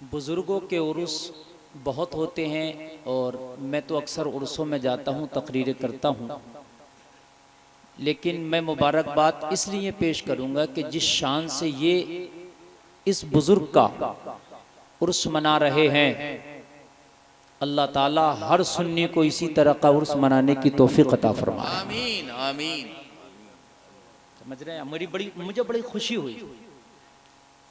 बुज़ुर्गों के उर्स बहुत होते हैं और मैं तो अक्सर उर्सों में जाता हूँ, तकरीरें करता हूँ, लेकिन मैं मुबारकबाद इसलिए पेश करूँगा कि जिस शान से ये इस बुज़ुर्ग का उर्स मना रहे हैं, अल्लाह ताला हर सुन्नी को इसी तरह का उर्स मनाने की तौफीक अता फरमाए। आमीन आमीन। समझ रहे हैं? मुझे बड़ी खुशी हुई।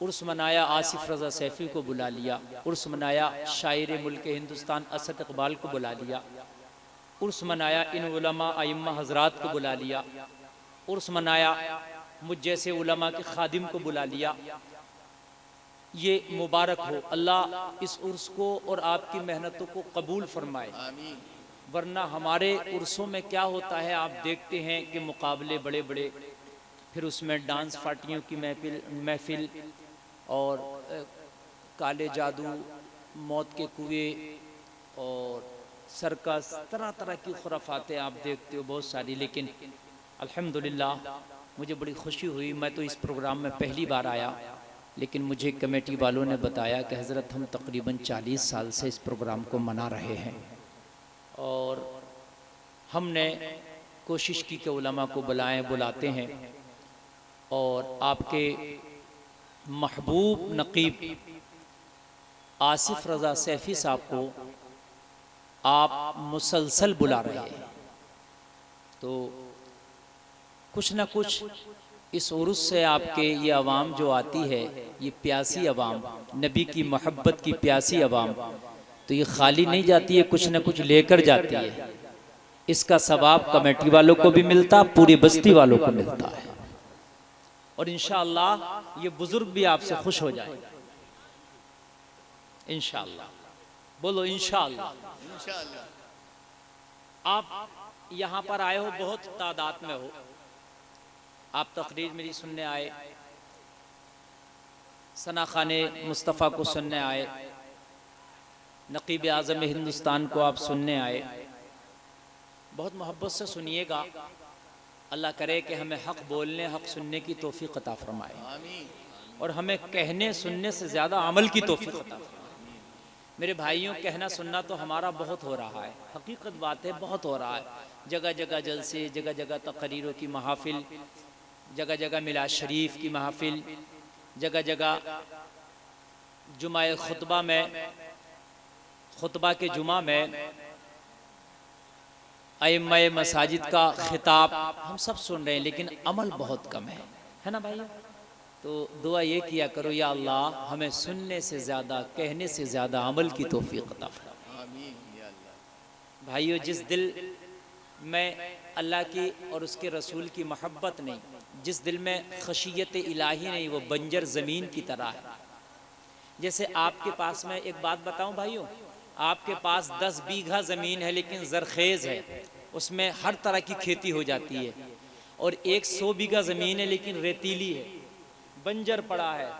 उर्स मनाया, आसिफ रज़ा सैफ़ी को बुला लिया। उर्स मनाया, शायर मुल्क हिंदुस्तान असद इकबाल को बुला लिया। उर्स मनाया, इन उलमा अइम्मा हजरात को बुला लिया। उर्स मनाया, मुझ जैसे उलमा के खादिम को बुला लिया। ये मुबारक हो, अल्लाह इस उर्स को और आपकी मेहनतों को कबूल फरमाए। वरना हमारे उर्सों में क्या होता है, आप देखते हैं कि मुकाबले बड़े बड़े, फिर उसमें डांस पार्टियों की महफिल और काले जादू, मौत के कुएं और सर्कस, तरह तरह की खुराफातें आप देखते हो बहुत सारी। लेकिन अल्हम्दुलिल्लाह मुझे बड़ी खुशी हुई। मैं तो इस प्रोग्राम में पहली बार आया, लेकिन मुझे कमेटी वालों ने बताया कि हज़रत हम तकरीबन 40 साल से इस प्रोग्राम को मना रहे हैं और हमने कोशिश की कि उलमा को बुलाते हैं और आपके महबूब नकीब आसिफ रज़ा सैफ़ी साहब को आप मुसलसल बुला रहे हैं, तो कुछ ना कुछ इस उर्स से आपके ये अवाम जो आती है, ये प्यासी अवाम, नबी की मोहब्बत की प्यासी अवाम, तो ये खाली नहीं जाती है, कुछ ना कुछ लेकर जाती है। इसका सवाब कमेटी वालों को भी मिलता, पूरी बस्ती वालों को मिलता है और इंशाअल्लाह ये बुजुर्ग भी आपसे खुश हो जाएगा। इंशाअल्लाह, बोलो इंशाअल्लाह। आप यहाँ पर आए हो, बहुत तादाद में हो। आप तकरीर मेरी सुनने आए, सना खाने मुस्तफ़ा को सुनने आए, नकीब आज़म हिंदुस्तान को आप सुनने आए। बहुत मोहब्बत से सुनिएगा। अल्लाह करे कि हमें हक़ बोलने, हक़ सुनने की तौफ़ीक़ अता फरमाए और हमें कहने सुनने से ज़्यादा अमल की तौफ़ीक़ अता फरमाए। मेरे भाइयों, कहना सुनना तो हमारा बहुत हो रहा है, हकीकत बात है, बहुत हो रहा है। जगह जगह जलसे, जगह जगह तकरीरों की महफिल, जगह जगह मिलाद शरीफ की महफिल, जगह जगह जुमा खुतबा में, खुतबा के जुमा में अइम्मा मसाजिद का खिताब हम सब सुन रहे हैं, लेकिन अमल बहुत कम है ना भाई? तो दुआ ये किया करो, या अल्लाह हमें सुनने से ज़्यादा, कहने से ज़्यादा अमल की तौफीक अता फरमाए। भाइयों, जिस दिल में अल्लाह की और उसके रसूल की मोहब्बत नहीं, जिस दिल में खशियत इलाही नहीं, वो बंजर ज़मीन की तरह है। जैसे आपके पास, मैं एक बात बताऊं भाइयों, आपके पास 10 बीघा ज़मीन है लेकिन ज़रखेज़ है, उसमें हर तरह की खेती हो जाती है, और 100 बीघा ज़मीन है लेकिन रेतीली है, बंजर पड़ा है,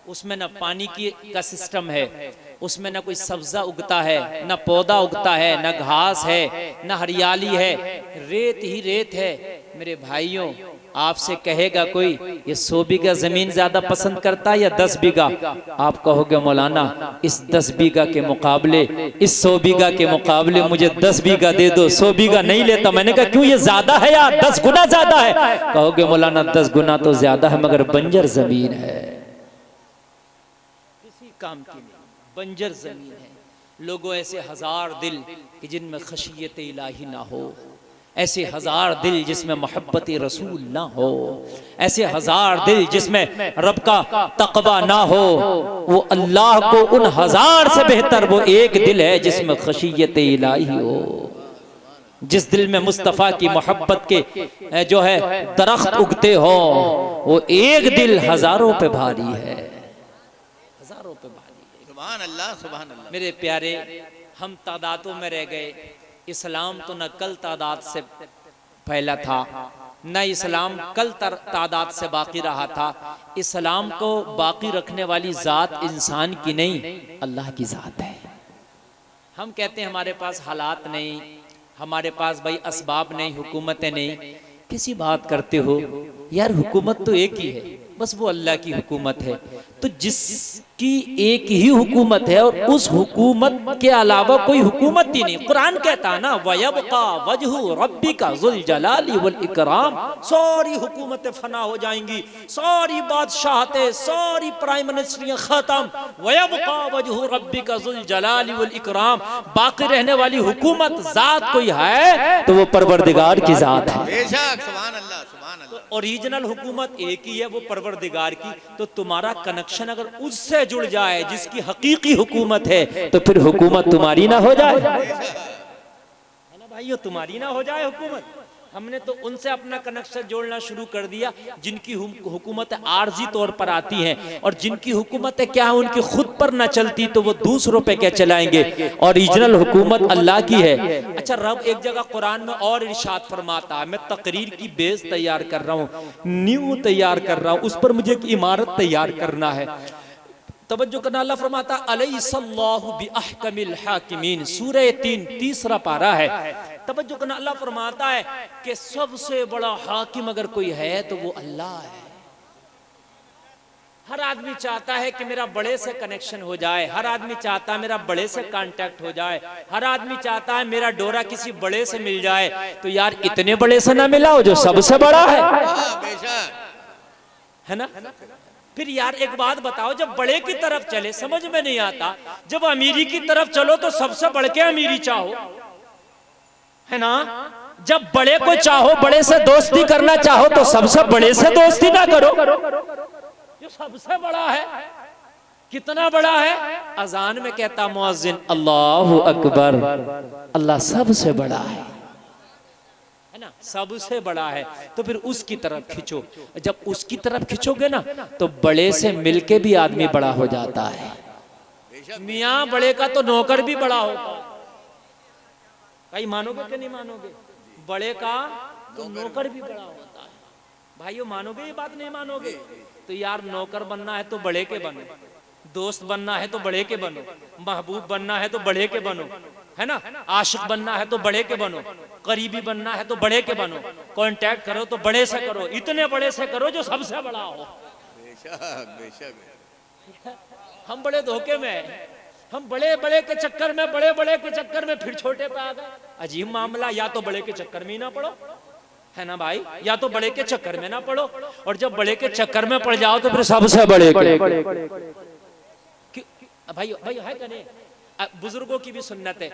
उसमें न पानी का सिस्टम है, उसमें न कोई सब्ज़ा उगता है, न पौधा उगता है, न घास है, न हरियाली है, रेत ही रेत है। मेरे भाइयों, आपसे कहेगा कोई ये 100 बीघा ज़मीन ज़्यादा पसंद करता है या 10 बीघा? आप कहोगे मौलाना इस 10 बीघा के मुकाबले, इस 100 बीघा के मुकाबले मुझे 10 बीघा दे दो, 100 बीघा नहीं लेता। मैंने कहा क्यों, ये ज़्यादा है या 10 गुना ज़्यादा है? कहोगे मौलाना 10 गुना तो ज़्यादा है, मगर बंजर ज़मीन है, किसी काम की नहीं, बंजर ज़मीन है। लोगों, ऐसे 1000 दिल कि जिनमें खशियत इलाही ना हो, ऐसे 1000 दिल जिसमें मोहब्बत रसूल ना हो, ऐसे 1000 दिल जिसमें रब का तक़वा ना हो, वो अल्लाह को उन 1000 से बेहतर वो एक दिल है जिसमें खशियत इलाही हो। जिस दिल में मुस्तफ़ा की मोहब्बत के जो है दरख्त उगते हो, वो एक दिल हज़ारों पे भारी है, हज़ारों पे भारी है। सुभान अल्लाह, सुभान अल्लाह। मेरे प्यारे, हम तादादों में रह गए। इस्लाम तो न कल तादाद से फैला था, न इस्लाम कल तादाद से बाकी रहा था। इस्लाम को बाकी रखने वाली ज़ात इंसान की नहीं, अल्लाह की ज़ात है। हम कहते हैं हमारे पास हालात नहीं, हमारे पास भाई असबाब नहीं, हुकूमतें नहीं। किसी बात करते हो, यार हुकूमत तो एक ही है, बस वो अल्लाह की हुकूमत है। तो जिसकी एक ही हुकूमत है और उस हुकूमत के अलावा कोई हुकूमत ही नहीं, कुरान कहता है ना वयबका वजहु रब्बिका जुल जलाली वल इकराम, सारी हुकूमतें फना हो जाएंगी, सारी बादशाहतें, सारी प्राइम मिनिस्ट्रियां खत्म, वयबका वजहु रब्बिका जुल जलाली वल इकराम, बाकी रहने वाली हुकूमत जात कोई है तो वो परवरदिगार की जात है। बेशक, सुभान अल्लाह, सुभान अल्लाह। ओरिजिनल हुकूमत एक ही है, वो परवरदिगार की। तो तुम्हारा कनेक्शन अगर उससे जुड़ जाए जिसकी हकीकी हुकूमत है, तो फिर हुकूमत तुम्हारी ना हो जाए, है ना भाइयों, तुम्हारी ना हो जाए हुकूमत। हमने तो उनसे अपना कनेक्शन जोड़ना शुरू कर दिया जिनकी हुकूमत आर्जी तौर पर आती हैं, और जिनकी हुकूमत क्या उनकी खुद पर ना चलती तो वो दूसरों पे क्या चलाएंगे। ओरिजिनल हुकूमत अल्लाह की है। अच्छा, रब एक जगह कुरान में और इरशाद फरमाता है, मैं तकरीर की बेस तैयार कर रहा हूँ, नींव तैयार कर रहा हूँ, उस पर मुझे एक इमारत तैयार करना है। तवज्जो करना, अल्लाह फरमाता अलैहिस्सलाहु बिअहकमिल हाकिमीन, सूरह 3 तीसरा पारा है। तवज्जो करना, अल्लाह फरमाता है कि सबसे बड़ा हाकिम अगर कोई है तो वो अल्लाह है। हर आदमी चाहता है कि मेरा बड़े से कनेक्शन हो जाए, हर आदमी चाहता है मेरा बड़े से कांटेक्ट हो जाए, हर आदमी चाहता है मेरा डोरा किसी बड़े से मिल जाए। तो यार इतने बड़े से ना मिला हो जो सबसे बड़ा है, है ना। फिर यार एक बात बताओ, जब बड़े की तरफ चले समझ में नहीं आता, जब अमीरी की तरफ चलो तो सबसे बढ़ के अमीरी चाहो, है ना। जब बड़े को चाहो, बड़े से दोस्ती करना चाहो तो सबसे बड़े से दोस्ती ना करो जो सबसे बड़ा है। कितना बड़ा है? अजान में कहता मुअज्जिन अल्लाहु अकबर, अल्लाह सबसे बड़ा है ना, सबसे बड़ा है। तो फिर उसकी तरफ खींचो, जब उसकी तरफ खींचोगे ना तो बड़े से मिलके भी आदमी बड़ा हो जाता है। मियाँ बड़े का तो नौकर भी बड़ा होगा, भाई मानोगे कि नहीं मानोगे? बड़े का तो नौकर भी बड़ा होता है। भाइयों मानोगे ये बात? नहीं मानोगे? तो यार नौकर बनना है तो बड़े के बनो, दोस्त बनना है तो बड़े के बनो, महबूब बनना है तो बड़े के बनो, है ना, आशिक बनना है तो बड़े के बनो, करीबी बनना है तो बड़े के बनो, कांटेक्ट करो तो बड़े से करो, इतने बड़े से करो जो सबसे बड़ा हो। बेशक, बेशक। हम बड़े धोखे में हैं, हम बड़े बड़े के चक्कर में, बड़े बड़े के चक्कर में फिर छोटे पे आ गए। अजीब मामला, या तो बड़े के चक्कर में ही ना पड़ो, है ना भाई, या तो बड़े के चक्कर में ना पड़ो, और जब बड़े के चक्कर में पड़ जाओ तो फिर सबसे बड़े के। भाई भाई है क्या नहीं, बुजुर्गों की भी सुन्नत है।